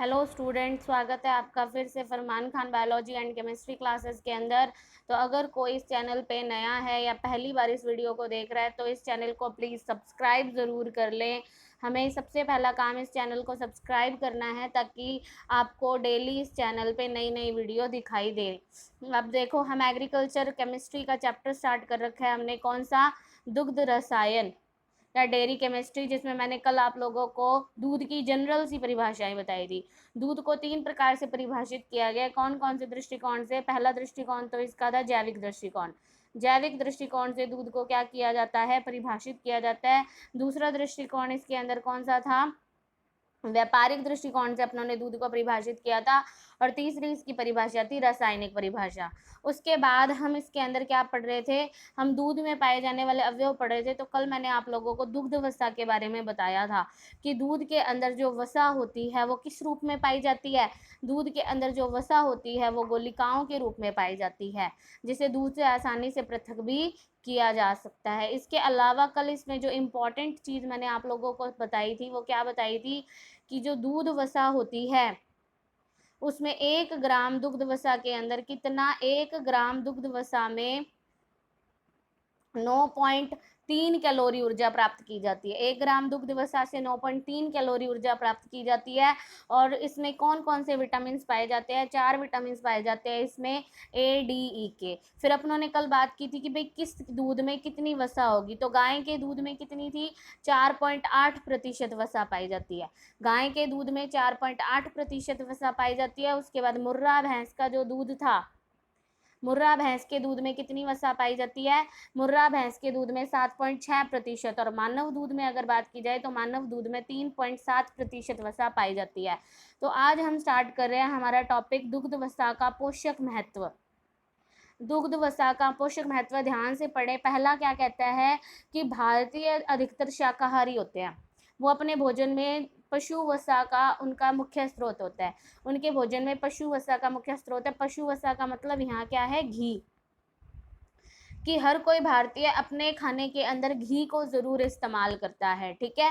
Hello student, स्वागत है आपका फिर से Farman Khan biology and chemistry classes के अंदर। तो अगर कोई इस चैनल पे नया है या पहली बार इस वीडियो को देख रहा है तो इस चैनल को प्लीज़ सब्सक्राइब ज़रूर कर लें। हमें सबसे पहला काम इस चैनल को सब्सक्राइब करना है ताकि आपको डेली इस चैनल पे नई नई वीडियो दिखाई दे। अब देखो, हम एग्रीकल्चर केमिस्ट्री का चैप्टर स्टार्ट कर रखा है हमने। कौन सा? दुग्ध रसायन या डेयरी केमिस्ट्री, जिसमें मैंने कल आप लोगों को दूध की जनरल सी परिभाषाएं बताई थी। दूध को 3 प्रकार से परिभाषित किया गया। कौन कौन से दृष्टिकोण से? पहला दृष्टिकोण तो इसका था जैविक दृष्टिकोण। जैविक दृष्टिकोण से दूध को क्या किया जाता है? परिभाषित किया जाता है। दूसरा दृष्टिकोण इसके अंदर कौन सा था? व्यापारिक दृष्टिकोण से अपनों ने दूध को परिभाषित किया था। और तीसरी इसकी परिभाषा थी रासायनिक परिभाषा। उसके बाद हम इसके अंदर क्या पढ़ रहे थे? हम दूध में पाए जाने वाले अवयव पढ़ रहे थे। तो कल मैंने आप लोगों को दुग्ध वसा के बारे में बताया था कि दूध के अंदर जो वसा होती है वो किस रूप में पाई जाती है। दूध के अंदर जो वसा होती है वो गोलिकाओं के रूप में पाई जाती है, जिसे दूध से आसानी से पृथक भी किया जा सकता है। इसके अलावा कल इसमें जो इम्पोर्टेंट चीज़ मैंने आप लोगों को बताई थी वो क्या बताई थी कि जो दूध वसा होती है उसमें 1 ग्राम दुग्ध वसा के अंदर कितना? 1 ग्राम दुग्ध वसा में 9.3 कैलोरी ऊर्जा प्राप्त की जाती है। 1 ग्राम दुग्ध वसा से 9.3 कैलोरी ऊर्जा प्राप्त की जाती है। और इसमें कौन कौन से विटामिन पाए जाते हैं? 4 विटामिन पाए जाते हैं इसमें, ए, डी, ई के। फिर अपनों ने कल बात की थी कि भाई किस दूध में कितनी वसा होगी। तो गाय के दूध में कितनी थी? 4.8% वसा पाई जाती है। गाय के दूध में 4.8% वसा पाई जाती है। उसके बाद मुर्रा भैंस का जो दूध था, मुर्रा भैंस के दूध में कितनी वसा पाई जाती है? मुर्रा भैंस के दूध में 7.6%। और मानव दूध में अगर बात की जाए तो मानव दूध में 3.7% वसा पाई जाती है। तो आज हम स्टार्ट कर रहे हैं हमारा टॉपिक दुग्ध वसा का पोषक महत्व। दुग्ध वसा का पोषक महत्व ध्यान से पढ़े। पहला क्या कहता है कि भारतीय अधिकतर शाकाहारी होते हैं। वो अपने भोजन में पशु वसा का उनका मुख्य स्रोत होता है। उनके भोजन में पशु वसा का मुख्य स्रोत है। पशु वसा का मतलब यहाँ क्या है? घी। कि हर कोई भारतीय अपने खाने के अंदर घी को जरूर इस्तेमाल करता है। ठीक है,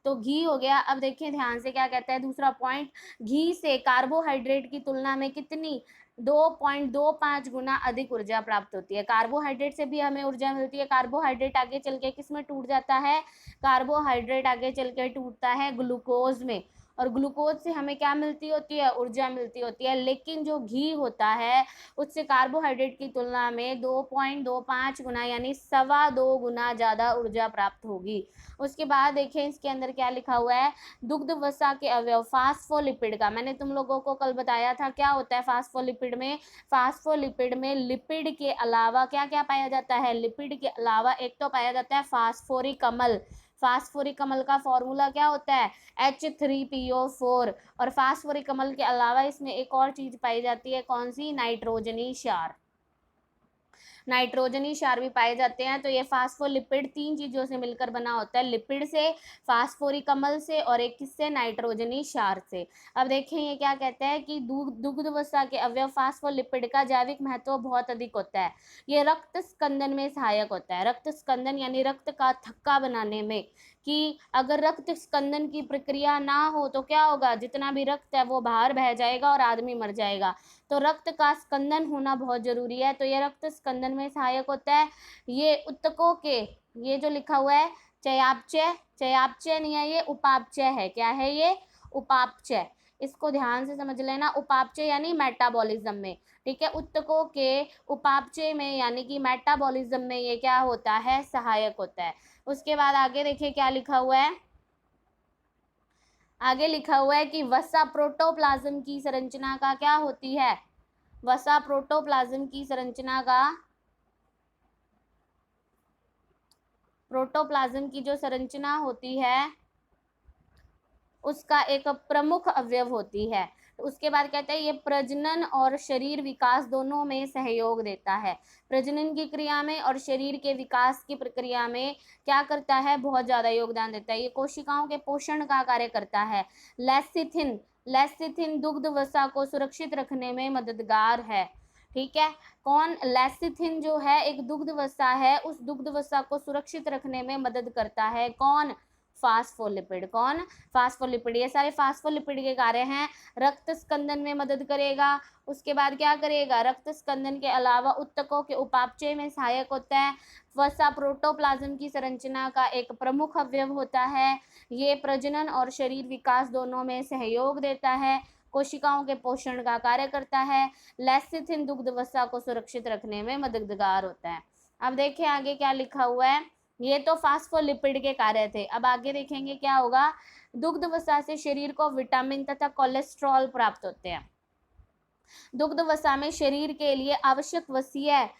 तो घी हो गया। अब देखिए ध्यान से क्या कहता है दूसरा पॉइंट, घी से कार्बोहाइड्रेट की तुलना में कितनी? 2.25 गुना अधिक ऊर्जा प्राप्त होती है। कार्बोहाइड्रेट से भी हमें ऊर्जा मिलती है। कार्बोहाइड्रेट आगे चल के किस में टूट जाता है? कार्बोहाइड्रेट आगे चल के टूटता है ग्लूकोज में। और ग्लूकोज से हमें क्या मिलती होती है? ऊर्जा मिलती होती है। लेकिन जो घी होता है उससे कार्बोहाइड्रेट की तुलना में 2.25 गुना यानी 2.25 गुना ज़्यादा ऊर्जा प्राप्त होगी। उसके बाद देखें इसके अंदर क्या लिखा हुआ है, दुग्ध वसा के अवयव फास्फोलिपिड का मैंने तुम लोगों को कल बताया था क्या होता है फास्फोलिपिड में। फास्फोलिपिड में लिपिड के अलावा क्या क्या पाया जाता है? लिपिड के अलावा एक तो पाया जाता है फास्फोरिक अम्ल। फास्फोरिक अम्ल का फॉर्मूला क्या होता है? H3PO4। और फास्फोरिक अम्ल के अलावा इसमें एक और चीज पाई जाती है, कौन सी? नाइट्रोजनी क्षार। नाइट्रोजनी क्षार भी पाए जाते हैं। तो ये फास्फोलिपिड 3 चीजों से मिलकर बना होता है, लिपिड से, फास्फोरिक अम्ल से और एक किससे? नाइट्रोजनी क्षार से। अब देखें ये क्या कहता है कि दुग्ध वसा के अवयव फास्फोलिपिड का जैविक महत्व बहुत अधिक होता है। ये रक्त स्कंदन में सहायक होता है। रक्त स्कंदन यानी रक्त का थक्का बनाने में, कि अगर रक्त स्कंदन की प्रक्रिया ना हो तो क्या होगा? जितना भी रक्त है वो बाहर बह जाएगा और आदमी मर जाएगा। तो रक्त का स्कंदन होना बहुत जरूरी है। तो ये रक्त स्कंदन में सहायक होता है। ये उत्तकों के, ये जो लिखा हुआ है चयापचय, चयापचय नहीं है ये, उपापचय है। क्या है ये? उपापचय। इसको ध्यान से समझ लेना। उपापचय यानी मेटाबॉलिज्म में। ठीक है, उत्तकों के उपापचय में यानी कि मेटाबॉलिज्म में ये क्या होता है? सहायक होता है। उसके बाद आगे देखिए क्या लिखा हुआ है। आगे लिखा हुआ है कि वसा प्रोटोप्लाज्म की संरचना का क्या होती है? वसा प्रोटोप्लाज्म की संरचना का, प्रोटोप्लाज्म की जो संरचना होती है उसका एक प्रमुख अवयव होती है। उसके बाद कहते हैं ये प्रजनन और शरीर विकास दोनों में सहयोग देता है। प्रजनन की क्रिया में और शरीर के विकास की प्रक्रिया में क्या करता है? बहुत ज्यादा योगदान देता है। ये कोशिकाओं के पोषण का कार्य करता है। लेसिथिन, लेसिथिन दुग्ध वसा को सुरक्षित रखने में मददगार है। ठीक है, कौन? लेसिथिन जो है एक दुग्ध वसा है, उस दुग्ध वसा को सुरक्षित रखने में मदद करता है। कौन? फास्फोलिपिड। कौन? फास्फोलिपिड। ये सारे फास्फोलिपिड के कार्य हैं। रक्त स्कंदन में मदद करेगा। उसके बाद क्या करेगा? रक्त स्कंदन के अलावा उत्तकों के उपापचय में सहायक होता है। वसा प्रोटोप्लाज्म की संरचना का एक प्रमुख अवयव होता है। ये प्रजनन और शरीर विकास दोनों में सहयोग देता है। कोशिकाओं के पोषण का कार्य करता है। लेसिथिन दुग्ध वसा को सुरक्षित रखने में मददगार होता है। अब देखिए आगे क्या लिखा हुआ है। ये तो फास्फोलिपिड के कार्य थे। अब आगे देखेंगे क्या होगा। दुग्ध वसा से शरीर को विटामिन तथा कोलेस्ट्रॉल प्राप्त होते हैं। दुग्ध वसा में शरीर के लिए आवश्यक वसीय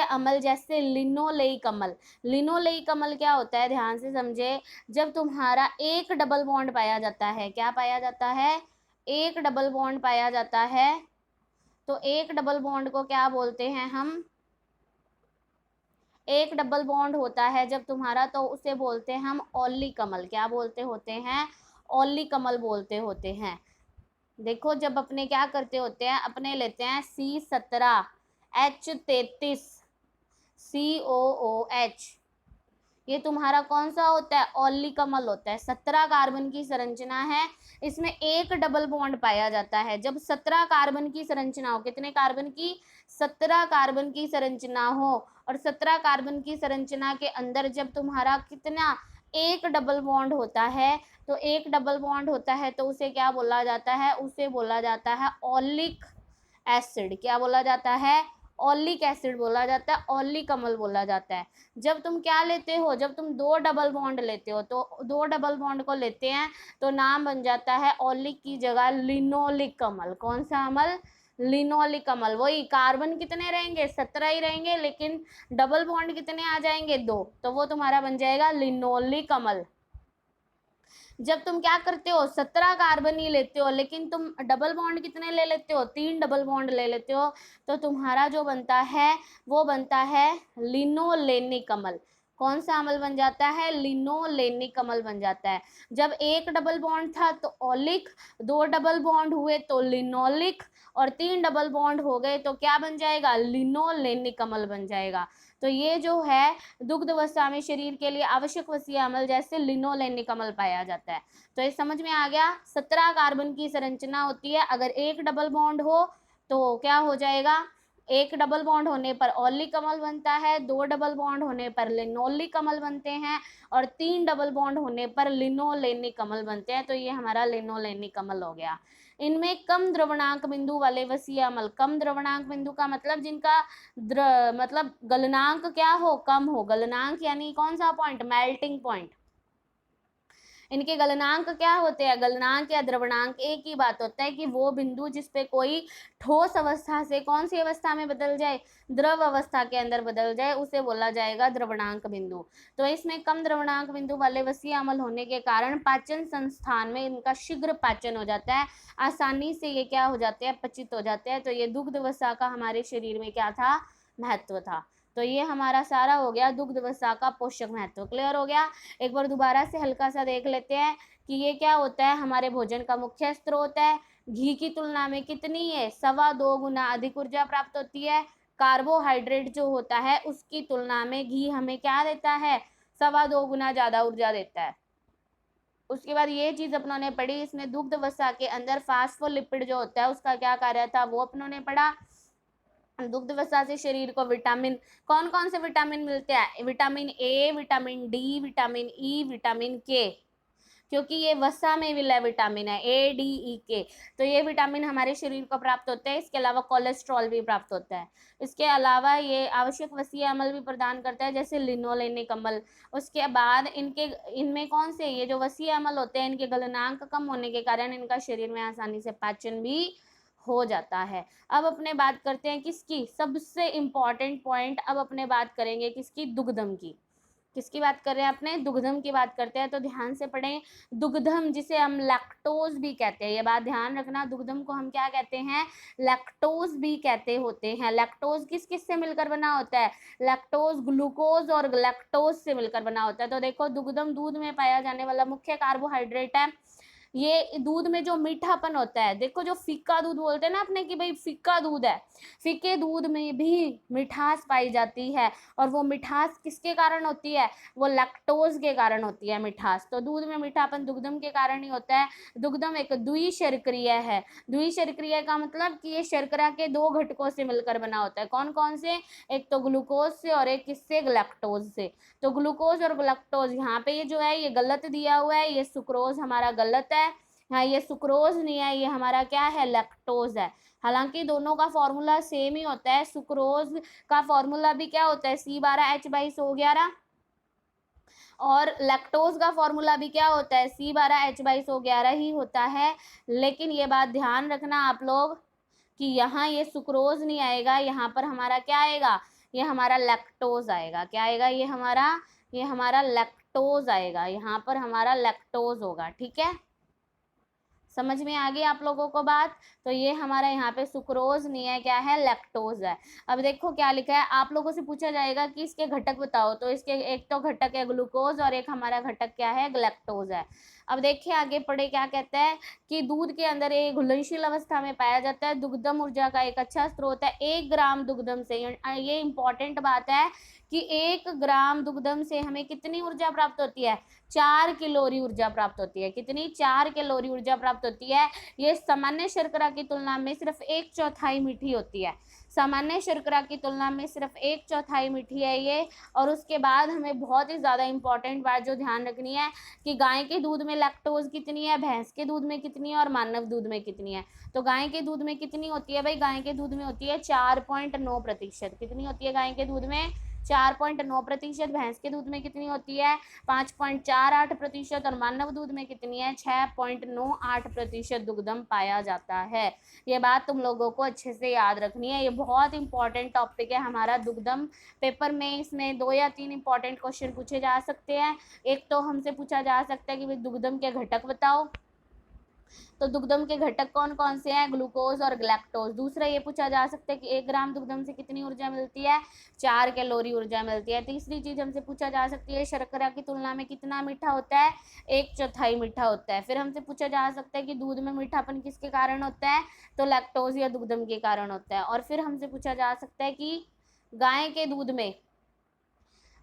अम्ल जैसे लिनोलेइक अम्ल। लिनोलेइक अम्ल क्या होता है? ध्यान से समझे। जब तुम्हारा एक डबल बॉन्ड पाया जाता है, क्या पाया जाता है? एक डबल बॉन्ड पाया जाता है। तो एक डबल बॉन्ड को क्या बोलते हैं हम? एक डबल बॉन्ड होता है जब तुम्हारा, तो उसे बोलते हैं हम ओलिक अम्ल। क्या बोलते होते हैं? ओलिक अम्ल बोलते होते हैं। देखो जब अपने क्या करते होते हैं, अपने लेते हैं C17H33 COOH। ये तुम्हारा कौन सा होता है? ओलिक अम्ल होता है। 17 कार्बन की संरचना है। इसमें एक डबल बॉन्ड पाया जाता है। जब 17 कार्बन की संरचना हो, कितने कार्बन की? 17 कार्बन की संरचना हो, और 17 कार्बन की संरचना के अंदर जब तुम्हारा कितना? एक डबल बॉन्ड होता है। तो एक डबल बॉन्ड होता है तो उसे क्या बोला जाता है? उसे बोला जाता है ओलिक एसिड। क्या बोला जाता है? ओलिक एसिड बोला जाता है, ओलिक अम्ल बोला जाता है। जब तुम क्या लेते हो? जब तुम दो डबल बॉन्ड लेते हो, तो दो डबल बॉन्ड को लेते हैं तो नाम बन जाता है ओलिक की जगह लिनोलिक अम्ल। कौन सा अम्ल? लिनोलिक अम्ल। वही कार्बन कितने रहेंगे? 17 ही रहेंगे, लेकिन डबल बॉन्ड कितने आ जाएंगे? 2। तो वो तुम्हारा बन जाएगा लिनोलिक अम्ल। जब तुम क्या करते हो? 17 कार्बन ही लेते हो, लेकिन तुम डबल बॉन्ड कितने ले लेते हो? 3 डबल बॉन्ड ले लेते हो, तो तुम्हारा जो बनता है वो बनता है लिनोलेनिक अम्ल। कौन सा अम्ल बन जाता है? लिनोलेनिक अम्ल बन जाता है। जब एक डबल बॉन्ड था तो ओलिक, 2 डबल बॉन्ड हुए तो लिनोलिक, और 3 डबल बॉन्ड हो गए तो क्या बन जाएगा? लिनोलेनिक अम्ल बन जाएगा। तो ये जो है दुग्ध वसा में शरीर के लिए आवश्यक वसीय अम्ल जैसे लिनोलेनिक अम्ल पाया जाता है। तो ये समझ में आ गया। 17 कार्बन की संरचना होती है। अगर एक डबल बॉन्ड हो तो क्या हो जाएगा? एक डबल बॉन्ड होने पर ओलिक अम्ल बनता है, 2 डबल बॉन्ड होने पर लिनोलिक अम्ल बनते हैं, और 3 डबल बॉन्ड होने पर लिनोलेनिक अम्ल बनते हैं। तो ये हमारा लिनोलेनिक अम्ल हो गया। इनमें कम द्रवणांक बिंदु वाले वसीय अम्ल। कम द्रवणांक बिंदु का मतलब जिनका मतलब गलनांक क्या हो? कम हो। गलनांक यानी कौन सा पॉइंट? Melting point. इनके गलनांक क्या होते हैं? गलनांक या द्रवणांक एक ही बात होता है कि वो बिंदु जिसपे कोई ठोस अवस्था से कौन सी अवस्था में बदल जाए? द्रव अवस्था के अंदर बदल जाए, उसे बोला जाएगा द्रवणांक बिंदु। तो इसमें कम द्रवणांक बिंदु वाले वसीय अम्ल होने के कारण पाचन संस्थान में इनका शीघ्र पाचन हो जाता है। आसानी से ये क्या हो जाते हैं? पचित हो जाते हैं। तो ये दुग्ध वसा का हमारे शरीर में क्या था? महत्व था। तो ये हमारा सारा हो गया दुग्ध वसा का पोषक महत्व। क्लियर हो गया? एक बार दोबारा से हल्का सा देख लेते हैं कि ये क्या होता है? हमारे भोजन का मुख्य स्रोत है। घी की तुलना में कितनी है? 2.25 गुना अधिक ऊर्जा प्राप्त होती है। कार्बोहाइड्रेट जो होता है उसकी तुलना में घी हमें क्या देता है? 2.25 गुना ज्यादा ऊर्जा देता है। उसके बाद ये चीज अपनों ने पढ़ी, इसमें दुग्ध वसा के अंदर फास्फोलिपिड जो होता है उसका क्या कार्य था वो अपनों ने पढ़ा। दुग्ध वसा से शरीर को विटामिन, कौन कौन से विटामिन मिलते हैं? Vitamin A, vitamin D, vitamin E, vitamin के, क्योंकि ये वसा में विलय विटामिन है, ए डी ई के। तो ये विटामिन हमारे शरीर को प्राप्त होते हैं। इसके अलावा कोलेस्ट्रॉल भी प्राप्त होता है। इसके अलावा ये आवश्यक वसीय अम्ल भी प्रदान करता है जैसे लिनोलेनिक अम्ल। उसके बाद इनमें कौन से ये जो वसीय अम्ल होते हैं इनके गलनांक कम होने के कारण इनका शरीर में आसानी से पाचन भी हो जाता है। अब अपने बात करते हैं किसकी? सबसे इंपॉर्टेंट पॉइंट अब अपने बात करेंगे किसकी? दुग्धम की। किसकी बात कर रहे हैं? अपने दुग्धम की बात करते हैं। तो ध्यान से पढ़ें। दुग्धम जिसे हम लैक्टोज भी कहते हैं, ये बात ध्यान रखना, दुग्धम को हम क्या कहते हैं? लैक्टोज भी कहते होते हैं। लैक्टोज किस किस से मिलकर बना होता है? लैक्टोज ग्लूकोज और लैक्टोज से मिलकर बना होता है। तो देखो दुग्धम दूध में पाया जाने वाला मुख्य कार्बोहाइड्रेट है। ये दूध में जो मीठापन होता है, देखो जो फीका दूध बोलते हैं ना अपने कि भाई फीका दूध है, फीके दूध में भी मिठास पाई जाती है, और वो मिठास किसके कारण होती है, वो लैक्टोज के कारण होती है मिठास। तो दूध में मीठापन दुग्धम के कारण ही होता है। दुग्धम एक द्विशर्करीय है। द्विशर्करीय का मतलब कि ये शर्करा के दो घटकों से मिलकर बना होता है। कौन कौन से, एक तो ग्लूकोज से और एक किससे, लैक्टोज से। तो ग्लूकोज और लैक्टोज, यहाँ पे ये जो है ये गलत दिया हुआ है, ये सुक्रोज हमारा गलत है। हाँ, ये सुक्रोज नहीं है, ये हमारा क्या है, लैक्टोज है। हालांकि दोनों का फॉर्मूला सेम ही होता है। सुक्रोज का फॉर्मूला भी क्या होता है, C12H22, और लैक्टोज का फॉर्मूला भी क्या होता है, C12H22 ही होता है। लेकिन ये बात ध्यान रखना आप लोग कि यहाँ ये सुक्रोज नहीं आएगा, यहाँ पर हमारा क्या आएगा, ये हमारा लैक्टोज आएगा। क्या आएगा, ये हमारा लैक्टोज आएगा, यहाँ पर हमारा लैक्टोज होगा। ठीक है, समझ में आ गई आप लोगों को बात। तो ये हमारा यहाँ पे सुक्रोज नहीं है, क्या है, लैक्टोज है। अब देखो क्या लिखा है, आप लोगों से पूछा जाएगा कि इसके घटक बताओ, तो इसके एक तो घटक है ग्लूकोज और एक हमारा घटक क्या है, लैक्टोज है। अब देखिए आगे पढ़े, क्या कहता है कि दूध के अंदर एक घुलनशील अवस्था में पाया जाता है। दुग्धम ऊर्जा का एक अच्छा स्रोत है। 1 ग्राम दुग्धम से, ये इंपॉर्टेंट बात है कि 1 ग्राम दुग्धम से हमें कितनी ऊर्जा प्राप्त होती है, 4 कैलोरी ऊर्जा प्राप्त होती है। कितनी, 4 कैलोरी ऊर्जा प्राप्त होती है। ये सामान्य शर्करा की तुलना में सिर्फ 1/4 मीठी होती है। सामान्य शर्करा की तुलना में सिर्फ 1/4 मीठी है ये। और उसके बाद हमें बहुत ही ज़्यादा इंपॉर्टेंट बात जो ध्यान रखनी है कि गाय के दूध में लैक्टोज कितनी है, भैंस के दूध में कितनी है और मानव दूध में कितनी है। तो गाय के दूध में कितनी होती है भाई, गाय के दूध में होती है 4.9%। कितनी होती है गाय के दूध में, 4.9%। भैंस के दूध में कितनी होती है, 5.48%। और मानव दूध में कितनी है, 6.98% दुग्धम पाया जाता है। ये बात तुम लोगों को अच्छे से याद रखनी है, ये बहुत इंपॉर्टेंट टॉपिक है हमारा दुग्धम। पेपर में इसमें 2 या 3 इंपॉर्टेंट क्वेश्चन पूछे जा सकते हैं। एक तो हमसे पूछा जा सकता है कि भाई दुग्धम के घटक बताओ, तो दुग्धम के घटक कौन कौन से हैं, ग्लूकोज और लैक्टोज। दूसरा ये पूछा जा सकता है कि 1 ग्राम दुग्धम से कितनी ऊर्जा मिलती है, 4 कैलोरी ऊर्जा मिलती है। तीसरी चीज हमसे पूछा जा सकती है शर्करा की तुलना में कितना मीठा होता है, 1/4 मीठा होता है। फिर हमसे पूछा जा सकता है कि दूध में मीठापन किसके कारण होता है, तो लैक्टोज या दुग्धम के कारण होता है। और फिर हमसे पूछा जा सकता है कि गाय के दूध में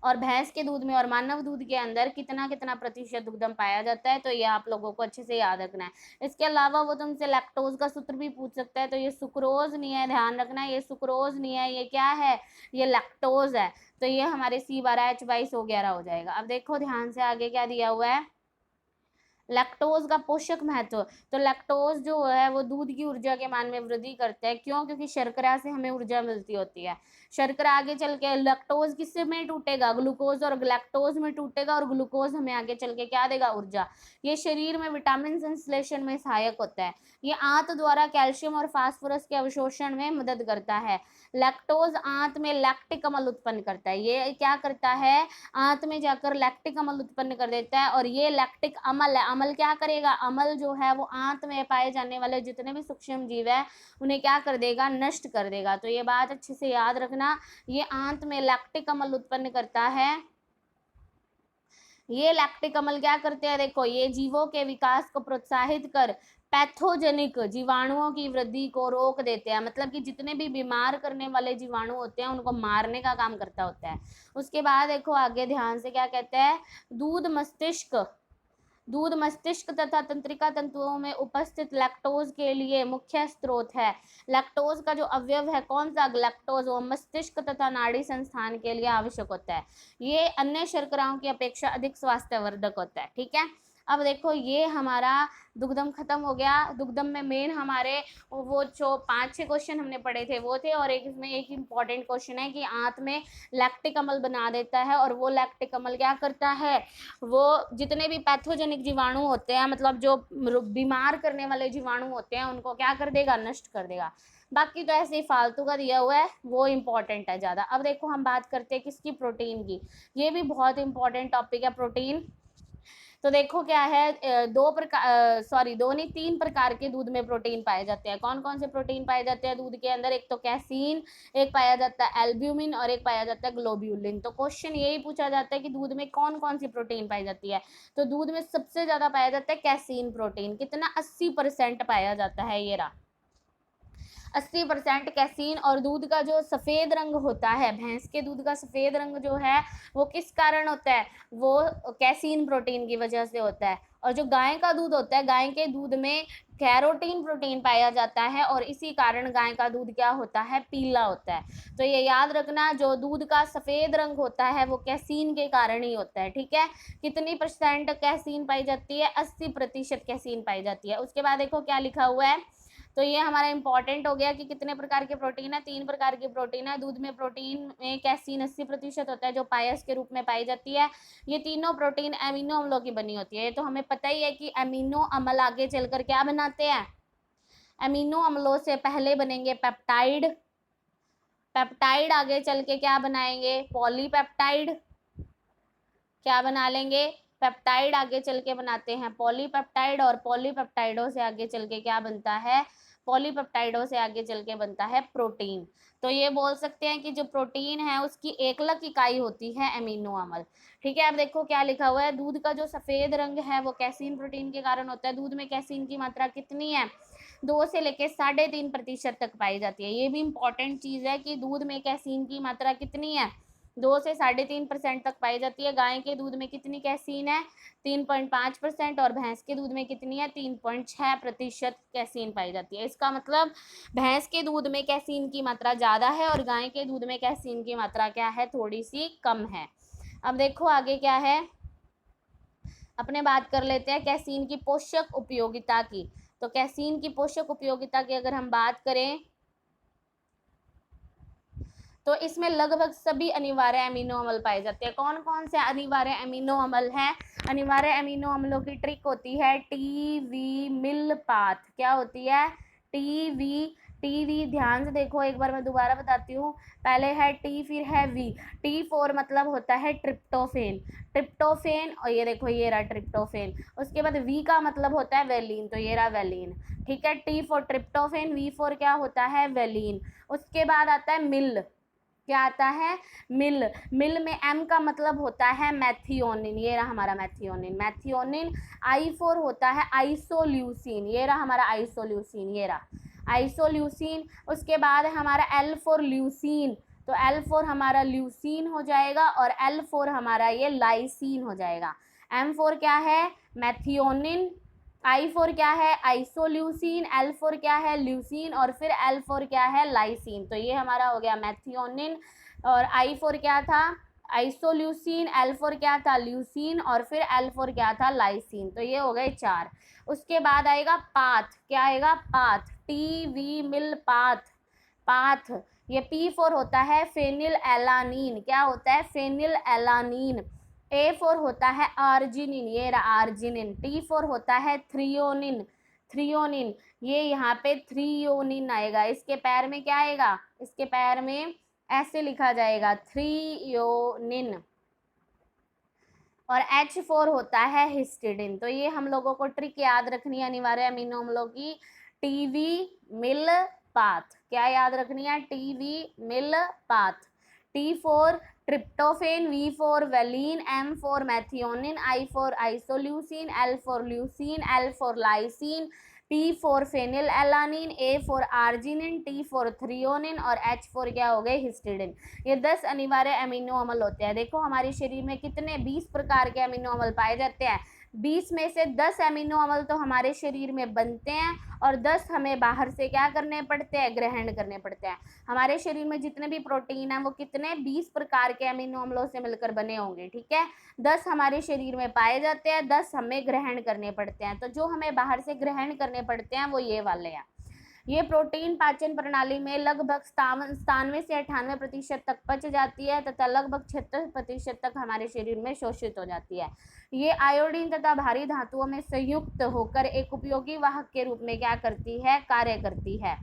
और भैंस के दूध में और मानव दूध के अंदर कितना कितना प्रतिशत दुग्धम पाया जाता है। तो ये आप लोगों को अच्छे से याद रखना है। इसके अलावा वो तुमसे लैक्टोज का सूत्र भी पूछ सकता है। तो ये सुक्रोज नहीं है, ध्यान रखना, ये सुक्रोज नहीं है, ये क्या है, ये लैक्टोज है। तो ये हमारे C12H22 हो जाएगा। अब देखो ध्यान से आगे क्या दिया हुआ है, लैक्टोज का पोषक महत्व। तो लैक्टोज जो है वो दूध की ऊर्जा के मान में वृद्धि करता है। क्यों, क्योंकि शर्करा से हमें ऊर्जा मिलती होती है। शर्करा आगे चल के लैक्टोज किससे में टूटेगा, ग्लूकोज और लैक्टोज में टूटेगा, और ग्लूकोज हमें आगे चल के क्या देगा, ऊर्जा। ये शरीर में विटामिन संश्लेषण में सहायक होता है। ये आंत द्वारा कैल्शियम और फास्फोरस के अवशोषण में मदद करता है। लैक्टोज आंत में लैक्टिक अम्ल उत्पन्न करता है। ये क्या करता है, आंत में जाकर लैक्टिक अम्ल उत्पन्न कर देता है। और ये लैक्टिक अम्ल है, अम्ल क्या करेगा, अम्ल जो है वो आंत में पाए जाने वाले जितने भी सूक्ष्म जीव है उन्हें क्या कर देगा, नष्ट कर देगा। तो ये बात अच्छे से याद रखना, ये आंत में लैक्टिक अम्ल उत्पन्न करता है। ये लैक्टिक अम्ल क्या करते हैं, देखो ये जीवों के विकास को प्रोत्साहित कर पैथोजेनिक जीवाणुओं की वृद्धि को रोक देते हैं। मतलब कि जितने भी बीमार करने वाले जीवाणु होते हैं उनको मारने का काम करता होता है। उसके बाद देखो आगे ध्यान से क्या कहते हैं, दूध मस्तिष्क तथा तंत्रिका तंतुओं में उपस्थित लैक्टोज के लिए मुख्य स्रोत है। लैक्टोज का जो अवयव है कौन सा, लैक्टोज, वो मस्तिष्क तथा नाड़ी संस्थान के लिए आवश्यक होता है। ये अन्य शर्कराओं की अपेक्षा अधिक स्वास्थ्यवर्धक होता है। ठीक है, अब देखो ये हमारा दुग्धम खत्म हो गया। दुग्धम में मेन हमारे वो जो 5-6 क्वेश्चन हमने पढ़े थे वो थे, और एक इसमें एक इम्पॉर्टेंट क्वेश्चन है कि आंत में लैक्टिक अम्ल बना देता है। और वो लैक्टिक अम्ल क्या करता है, वो जितने भी पैथोजेनिक जीवाणु होते हैं, मतलब जो बीमार करने वाले जीवाणु होते हैं उनको क्या कर देगा, नष्ट कर देगा। बाकी तो ऐसे ही फालतू का दिया हुआ है, वो इंपॉर्टेंट है ज़्यादा। अब देखो हम बात करते हैं किसकी, प्रोटीन की। ये भी बहुत इंपॉर्टेंट टॉपिक है, प्रोटीन। तो देखो क्या है, दो नहीं 3 प्रकार के दूध में प्रोटीन पाए जाते हैं। कौन कौन से प्रोटीन पाए जाते हैं दूध के अंदर? एक तो कैसीन, एक पाया जाता है एल्ब्यूमिन और एक पाया जाता है ग्लोब्यूलिन। तो क्वेश्चन यही पूछा जाता है कि दूध में कौन कौन सी प्रोटीन पाई जाती है। तो दूध में सबसे ज्यादा पाया जाता है कैसीन प्रोटीन। कितना? 80% पाया जाता है। ये रहा 80% कैसीन। और दूध का जो सफेद रंग होता है, भैंस के दूध का सफेद रंग जो है वो किस कारण होता है? वो कैसीन प्रोटीन की वजह से होता है। और जो गाय का दूध होता है, गाय के दूध में कैरोटीन प्रोटीन पाया जाता है और इसी कारण गाय का दूध क्या होता है? पीला होता है। तो ये याद रखना, जो दूध का सफेद रंग होता है वो कैसीन के कारण ही होता है। ठीक है, कितनी % कैसीन पाई जाती है? 80% कैसीन पाई जाती है। उसके बाद देखो क्या लिखा हुआ है। तो ये हमारा इंपॉर्टेंट हो गया कि कितने प्रकार के प्रोटीन है? 3 प्रकार के प्रोटीन है। दूध में प्रोटीन में कैसीन 80% होता है जो पायस के रूप में पाई जाती है। ये तीनों प्रोटीन अमीनो अम्लों की बनी होती है। ये तो हमें पता ही है कि अमीनो अम्ल आगे चलकर क्या बनाते हैं? अमीनो अम्लों से पहले बनेंगे पेप्टाइड, पेप्टाइड आगे चल के क्या बनाएंगे? पॉलीपेप्टाइड। क्या बना लेंगे? पेप्टाइड आगे चल के बनाते हैं पॉलीपेप्टाइड, और पॉलीपेप्टाइडों से आगे चल के क्या बनता है? पॉलीपेप्टाइडों से आगे चल के बनता है प्रोटीन। तो ये बोल सकते हैं कि जो प्रोटीन है उसकी एकलक इकाई होती है अमीनो अम्ल। ठीक है, अब देखो क्या लिखा हुआ है। दूध का जो सफेद रंग है वो कैसीन प्रोटीन के कारण होता है। दूध में कैसीन की मात्रा कितनी है? 2 से लेके 3.5% तक पाई जाती है। ये भी इंपॉर्टेंट चीज है कि दूध में कैसीन की मात्रा कितनी है? 2 से 3.5% तक पाई जाती है। गाय के दूध में कितनी कैसीन है? 3.5%। और भैंस के दूध में कितनी है? 3.6% कैसीन पाई जाती है। इसका मतलब भैंस के दूध में कैसीन की मात्रा ज़्यादा है और गाय के दूध में कैसीन की मात्रा क्या है? थोड़ी सी कम है। अब देखो आगे क्या है, अपने बात कर लेते हैं कैसीन की पोषक उपयोगिता की। तो कैसीन की पोषक उपयोगिता की अगर हम बात करें तो इसमें लगभग सभी अनिवार्य अमीनो अम्ल पाए जाते हैं। कौन कौन से अनिवार्य अमीनो अम्ल हैं? अनिवार्य अमीनो अम्लों की ट्रिक होती है टी-वी मिल पाथ। क्या होती है? टी-वी ध्यान से देखो, एक बार मैं दोबारा बताती हूँ। पहले है टी, फिर है वी। T4 मतलब होता है ट्रिप्टोफेन, ट्रिप्टोफेन। और ये देखो ये रहा ट्रिप्टोफेन। उसके बाद वी का मतलब होता है वेलिन, तो ये रहा वेलिन। ठीक है, T4 ट्रिप्टोफेन, V4 क्या होता है? वेलिन। उसके बाद आता है मिल। क्या आता है? मिल। मिल में एम का मतलब होता है मैथियोनिन, ये रहा हमारा मैथियोनिन, मैथियोनिन। I4 होता है आइसोल्यूसिन, ये रहा हमारा आइसोल्यूसिन, ये रहा आइसोल्यूसिन। उसके बाद है हमारा L4 ल्यूसिन, तो L4 हमारा ल्यूसिन हो जाएगा और L4 हमारा ये लाइसिन हो जाएगा। M4 क्या है? मैथियोनिन। I4 क्या है? आइसोल्यूसिन। L4 क्या है? ल्यूसिन। और फिर L4 क्या है? लाइसिन। तो ये हमारा हो गया मैथियोनिन। और I4 क्या था? आइसोल्यूसिन। L4 क्या था? ल्यूसिन। और फिर L4 क्या था? लाइसिन। तो ये हो गए 4। उसके बाद आएगा पाथ। क्या आएगा? Path. TV mill path, path. ये P4 होता है फेनिल एलानीन। क्या होता है? Phenyl alanine. A4 होता है आर्जिनिन, ये रहा आर्जिनिन। T4 होता है थ्रियोनिन, थ्रियोनिन। ये यहाँ पे थ्रियोनिन आएगा। इसके पैर में क्या आएगा? इसके पैर में ऐसे लिखा जाएगा थ्रियोनिन। और H4 होता है हिस्टिडिन। तो ये हम लोगों को ट्रिक याद रखनी है अनिवार्य अमीनो अम्लों की। TV mill path. क्या याद रखनी है? TV mill path. T4 tryptophan, V4 valine, M4 methionine, I4 isoleucine, L4 leucine, L4 lysine, P4 phenylalanine, A4 arginine, T4 threonine और H4 क्या हो गए? हिस्टिडिन। ये 10 अनिवार्य अमीनो अम्ल होते हैं। देखो हमारे शरीर में कितने 20 प्रकार के अमीनो अम्ल पाए जाते हैं। 20 में से 10 अमीनो अम्ल तो हमारे शरीर में बनते हैं और 10 हमें बाहर से क्या करने पड़ते हैं? ग्रहण करने पड़ते हैं। हमारे शरीर में जितने भी प्रोटीन है वो कितने 20 प्रकार के अमीनो अम्लों से मिलकर बने होंगे। ठीक है, 10 हमारे शरीर में पाए जाते हैं, 10 हमें ग्रहण करने पड़ते हैं। तो जो हमें बाहर से ग्रहण करने पड़ते हैं वो ये वाले हैं। ये प्रोटीन पाचन प्रणाली में लगभग 97 से 98% तक पच जाती है तथा लगभग 76% तक हमारे शरीर में शोषित हो जाती है। ये आयोडीन तथा भारी धातुओं में संयुक्त होकर एक उपयोगी वाहक के रूप में क्या करती है? कार्य करती है।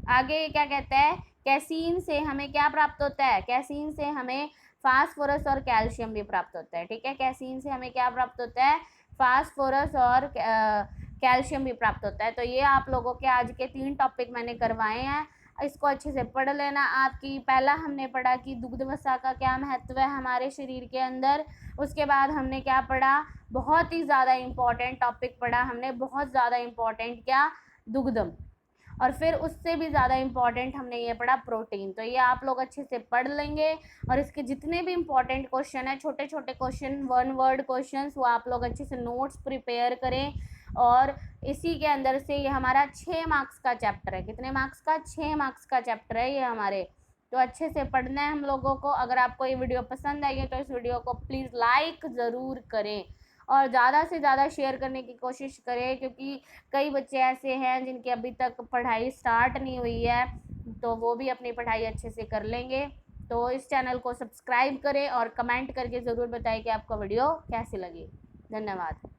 आगे क्या कहता है? कैसीन से हमें क्या प्राप्त होता है? कैसीन से हमें फास्फोरस और कैल्शियम भी प्राप्त होता है। ठीक है, कैसीन से हमें क्या प्राप्त होता है? फास्फोरस और कैल्शियम भी प्राप्त होता है। तो ये आप लोगों के आज के 3 टॉपिक मैंने करवाए हैं, इसको अच्छे से पढ़ लेना। आपकी पहला हमने पढ़ा कि दुग्ध वसा का क्या महत्व है हमारे शरीर के अंदर। उसके बाद हमने क्या पढ़ा, बहुत ही ज़्यादा इम्पॉर्टेंट टॉपिक पढ़ा हमने, बहुत ज़्यादा इम्पॉर्टेंट क्या, दुग्धम। और फिर उससे भी ज़्यादा इम्पॉर्टेंट हमने ये पढ़ा प्रोटीन। तो ये आप लोग अच्छे से पढ़ लेंगे और इसके जितने भी इम्पॉर्टेंट क्वेश्चन है, छोटे छोटे क्वेश्चन, 1 वर्ड क्वेश्चंस, वो आप लोग अच्छे से नोट्स प्रिपेयर करें। और इसी के अंदर से ये हमारा 6 मार्क्स का चैप्टर है। कितने मार्क्स का? 6 मार्क्स का चैप्टर है ये हमारे। तो अच्छे से पढ़ना है हम लोगों को। अगर आपको ये वीडियो पसंद आई है तो इस वीडियो को प्लीज़ लाइक ज़रूर करें और ज़्यादा से ज़्यादा शेयर करने की कोशिश करें, क्योंकि कई बच्चे ऐसे हैं जिनकी अभी तक पढ़ाई स्टार्ट नहीं हुई है, तो वो भी अपनी पढ़ाई अच्छे से कर लेंगे। तो इस चैनल को सब्सक्राइब करें और कमेंट करके ज़रूर बताएं कि आपको वीडियो कैसी लगी। धन्यवाद।